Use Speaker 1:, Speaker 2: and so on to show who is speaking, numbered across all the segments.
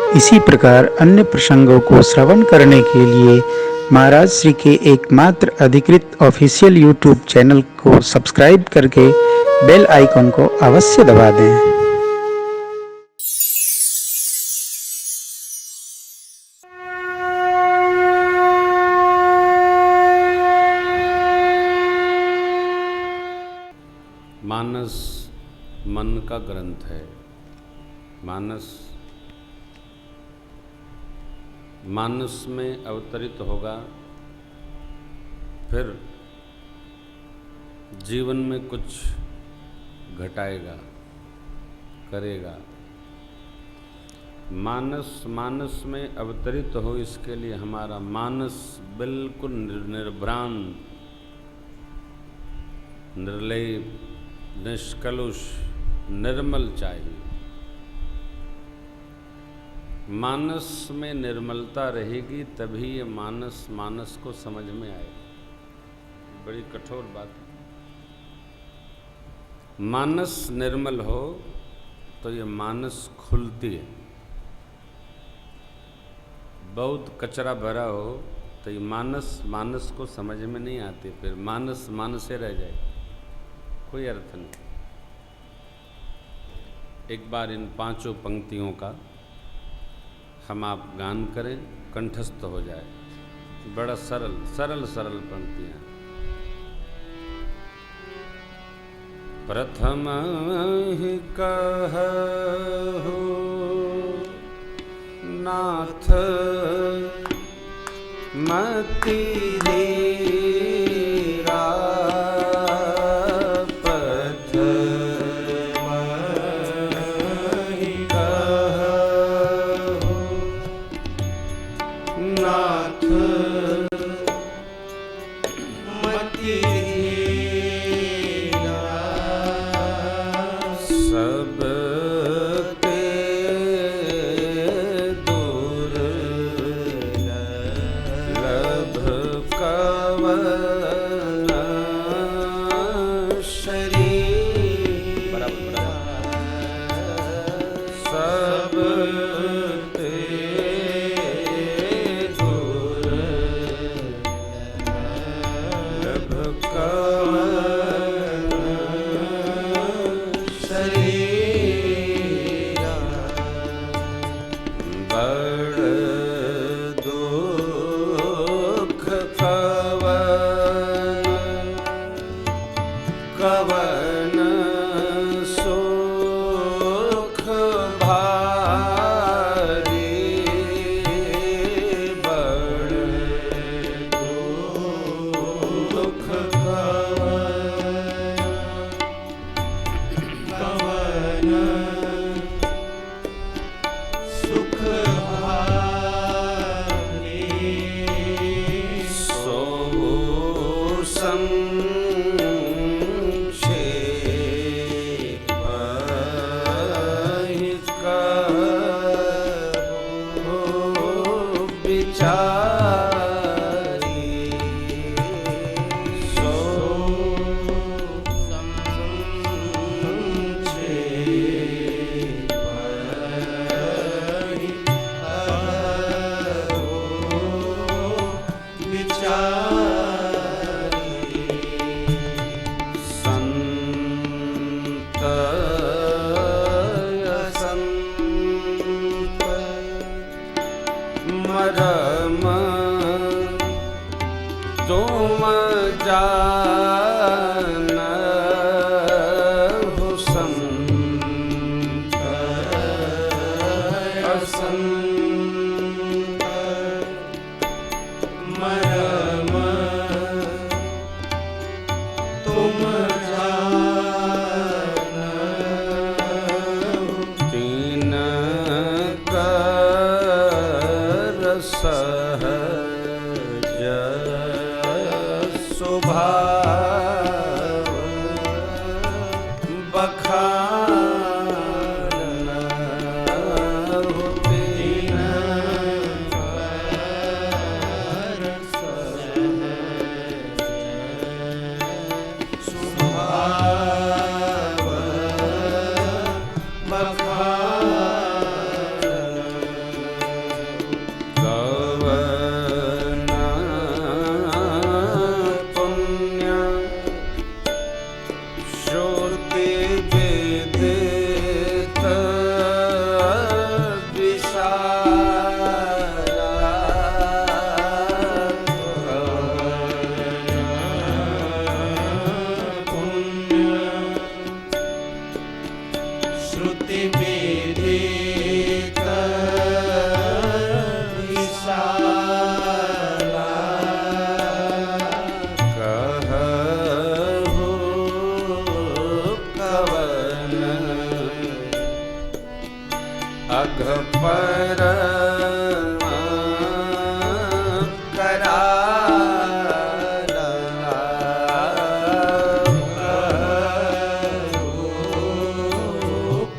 Speaker 1: इसी प्रकार अन्य प्रसंगों को श्रवण करने के लिए महाराज श्री के एकमात्र अधिकृत ऑफिशियल यूट्यूब चैनल को सब्सक्राइब करके बेल आइकन को अवश्य दबा दें।
Speaker 2: मानस मन का ग्रंथ है। मानस में अवतरित होगा, फिर जीवन में कुछ घटाएगा, करेगा। मानस में अवतरित हो, इसके लिए हमारा मानस बिल्कुल निर्भ्रांत, निर्लेप, निष्कलुष, निर्मल चाहिए। मानस में निर्मलता रहेगी तभी ये मानस को समझ में आए। बड़ी कठोर बात है। मानस निर्मल हो तो ये मानस खुलती है। बहुत कचरा भरा हो तो ये मानस को समझ में नहीं आती, फिर मानस से रह जाए, कोई अर्थ नहीं। एक बार इन 5 पंक्तियों का हम आप गान करें, कंठस्थ हो जाए। बड़ा सरल पंक्तियां। प्रथम ही कहु नाथ मति
Speaker 3: बखान होते
Speaker 2: परम करारा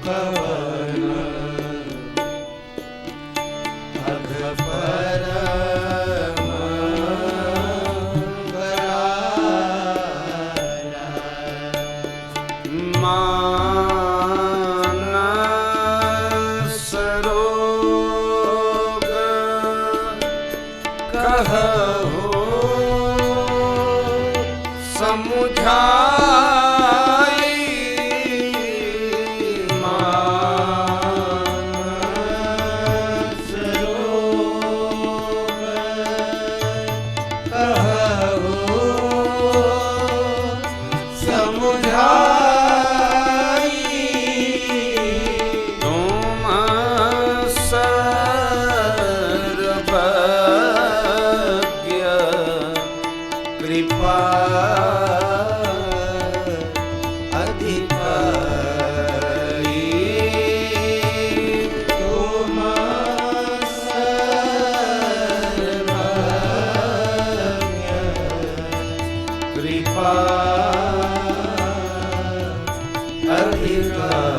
Speaker 2: कवन अघ परम करारा मानस रोग कहु समुझाई मानस रोग कहु समुझाई तुम सर्वज्ञ कृपा अधिकारी तुम सर्वज्ञ कृपा अधिकारी।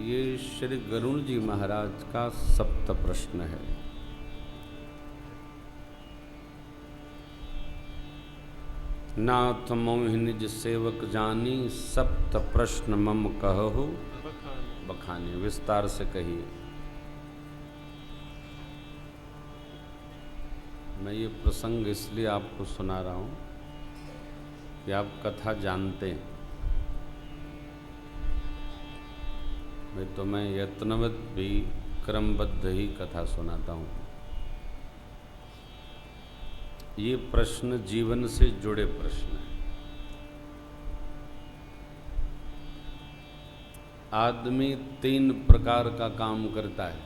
Speaker 2: ये श्री गरुड़ जी महाराज का सप्त प्रश्न है। नाथ मोहि निज सेवक जानी सप्त प्रश्न मम कहु बखानी। विस्तार से कहिए। मैं ये प्रसंग इसलिए आपको सुना रहा हूँ कि आप कथा जानते हैं। मैं यत्नवत भी क्रमबद्ध ही कथा सुनाता हूँ। ये प्रश्न जीवन से जुड़े प्रश्न हैं। आदमी 3 प्रकार का काम करता है।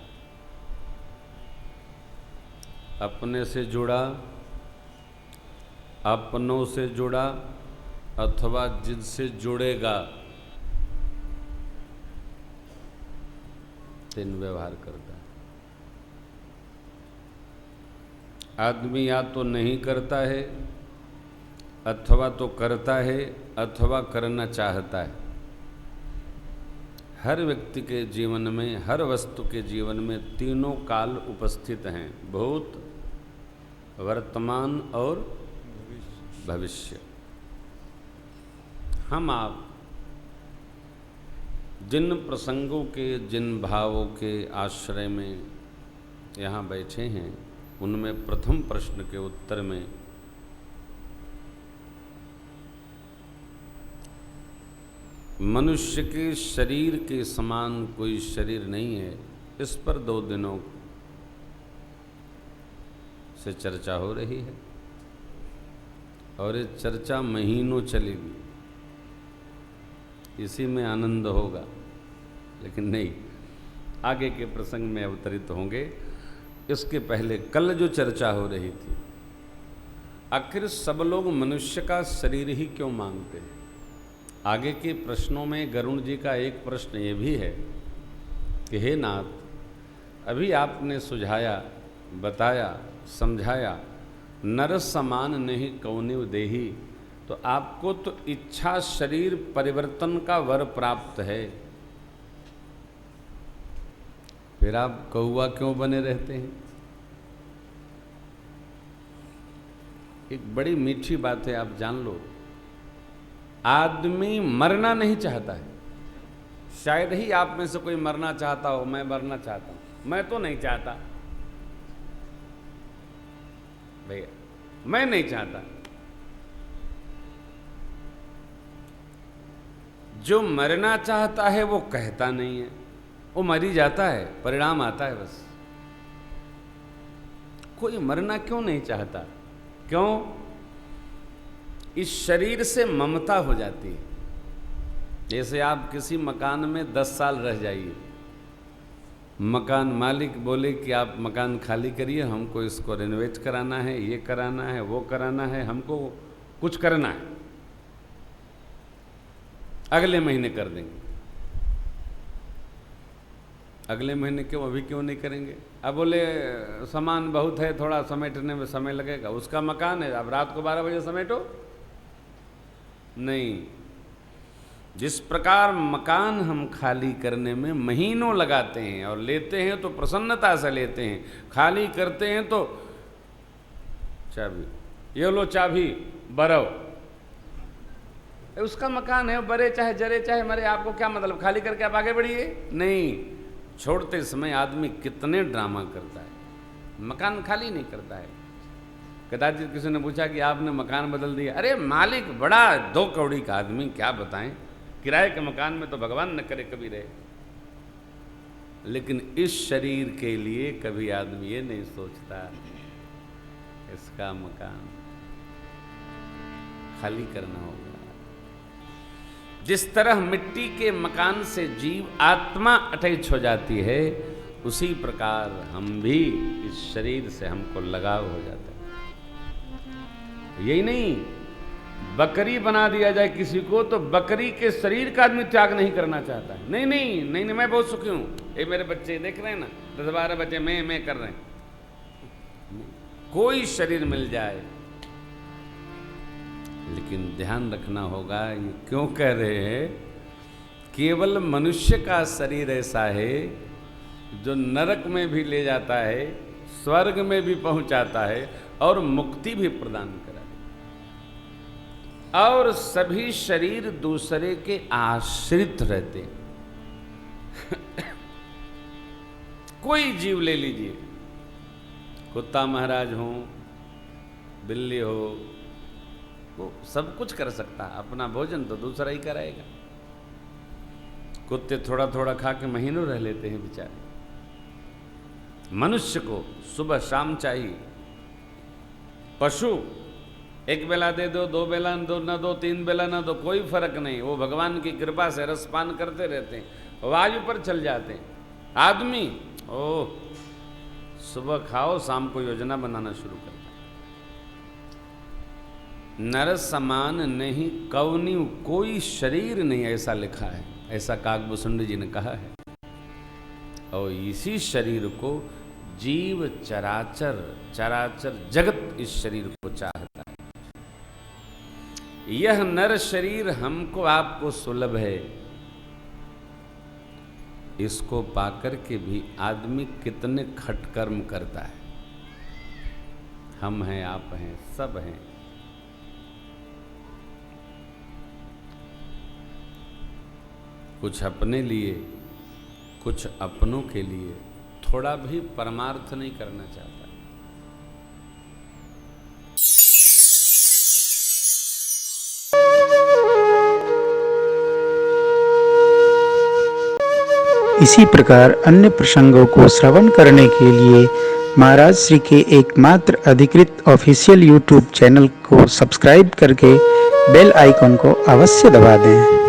Speaker 2: अपने से जुड़ा, अपनों से जुड़ा, अथवा जिनसे जुड़ेगा, 3 व्यवहार करता है। आदमी या तो नहीं करता है, अथवा तो करता है, अथवा करना चाहता है। हर व्यक्ति के जीवन में, हर वस्तु के जीवन में तीनों काल उपस्थित हैं, भूत, वर्तमान और भविष्य। हम आप जिन प्रसंगों के, जिन भावों के आश्रय में यहाँ बैठे हैं, उनमें प्रथम प्रश्न के उत्तर में मनुष्य के शरीर के समान कोई शरीर नहीं है, इस पर 2 दिनों से चर्चा हो रही है और ये चर्चा महीनों चलेगी। इसी में आनंद होगा, लेकिन नहीं, आगे के प्रसंग में अवतरित होंगे। इसके पहले कल जो चर्चा हो रही थी, आखिर सब लोग मनुष्य का शरीर ही क्यों मांगते हैं। आगे के प्रश्नों में गरुड़ जी का एक प्रश्न ये भी है कि हे नाथ, अभी आपने सुझाया, बताया, समझाया, नर समान नहीं कौनिव देही, तो आपको तो इच्छा शरीर परिवर्तन का वर प्राप्त है, फिर आप कौवा क्यों बने रहते हैं। एक बड़ी मीठी बात है, आप जान लो। आदमी मरना नहीं चाहता है। शायद ही आप में से कोई मरना चाहता हो। मैं मरना चाहता हूं, मैं तो नहीं चाहता भैया, मैं नहीं चाहता। जो मरना चाहता है वो कहता नहीं है, वो मर ही जाता है, परिणाम आता है बस। कोई मरना क्यों नहीं चाहता? क्यों? इस शरीर से ममता हो जाती है। जैसे आप किसी मकान में 10 साल रह जाइए, मकान मालिक बोले कि आप मकान खाली करिए, हमको इसको रेनोवेट कराना है, ये कराना है, वो कराना है, हमको कुछ करना है। अगले महीने कर देंगे। अगले महीने क्यों, अभी क्यों नहीं करेंगे? अब बोले सामान बहुत है, थोड़ा समेटने में समय लगेगा। उसका मकान है, अब रात को 12 बजे समेटो? नहीं। जिस प्रकार मकान हम खाली करने में महीनों लगाते हैं और लेते हैं तो प्रसन्नता से लेते हैं, खाली करते हैं तो चाबी, ये लो चाबी बरो, उसका मकान है, बरे चाहे जरे चाहे मरे, आपको क्या मतलब, खाली करके आप आगे बढ़िए? नहीं। छोड़ते समय आदमी कितने ड्रामा करता है, मकान खाली नहीं करता है। कदाचित किसी ने पूछा कि आपने मकान बदल दिया। अरे मालिक बड़ा 2 कौड़ी का आदमी, क्या बताएं, किराए के मकान में तो भगवान न करे कभी रहे। लेकिन इस शरीर के लिए कभी आदमी ये नहीं सोचता इसका मकान खाली करना होगा। जिस तरह मिट्टी के मकान से जीव आत्मा अटैच हो जाती है, उसी प्रकार हम भी इस शरीर से हमको लगाव हो जाता है। यही नहीं, बकरी बना दिया जाए किसी को तो बकरी के शरीर का आदमी त्याग नहीं करना चाहता है। नहीं नहीं नहीं, नहीं मैं बहुत सुखी हूँ, ये मेरे बच्चे देख रहे हैं ना, 10-12 बच्चे मैं कर रहे हैं। कोई शरीर मिल जाए, लेकिन ध्यान रखना होगा, ये क्यों कह रहे हैं, केवल मनुष्य का शरीर ऐसा है जो नरक में भी ले जाता है, स्वर्ग में भी पहुंचाता है और मुक्ति भी प्रदान करा। और सभी शरीर दूसरे के आश्रित रहते हैं। कोई जीव ले लीजिए, कुत्ता महाराज हो, बिल्ली हो, वो सब कुछ कर सकता, अपना भोजन तो दूसरा ही कराएगा। कुत्ते थोड़ा थोड़ा खा के महीनों रह लेते हैं बेचारे। मनुष्य को सुबह शाम चाहिए। पशु 1 बेला दे दो, 2 बेला ना दो, 3 बेला ना दो, कोई फर्क नहीं, वो भगवान की कृपा से रसपान करते रहते हैं, वायु पर चल जाते हैं। आदमी ओह, सुबह खाओ, शाम को योजना बनाना शुरू करता है। नर समान नहीं कौनिउ कोई शरीर नहीं, ऐसा लिखा है, ऐसा काकभूषुंड जी ने कहा है। और इसी शरीर को जीव चराचर जगत इस शरीर को चाहता है। यह नर शरीर हमको आपको सुलभ है, इसको पाकर के भी आदमी कितने खटकर्म करता है। हम हैं, आप हैं, सब हैं। कुछ अपने लिए, कुछ अपनों के लिए, थोड़ा भी परमार्थ नहीं करना चाहता।
Speaker 1: इसी प्रकार अन्य प्रसंगों को श्रवण करने के लिए महाराज श्री के एकमात्र अधिकृत ऑफिशियल यूट्यूब चैनल को सब्सक्राइब करके बेल आइकन को अवश्य दबा दें।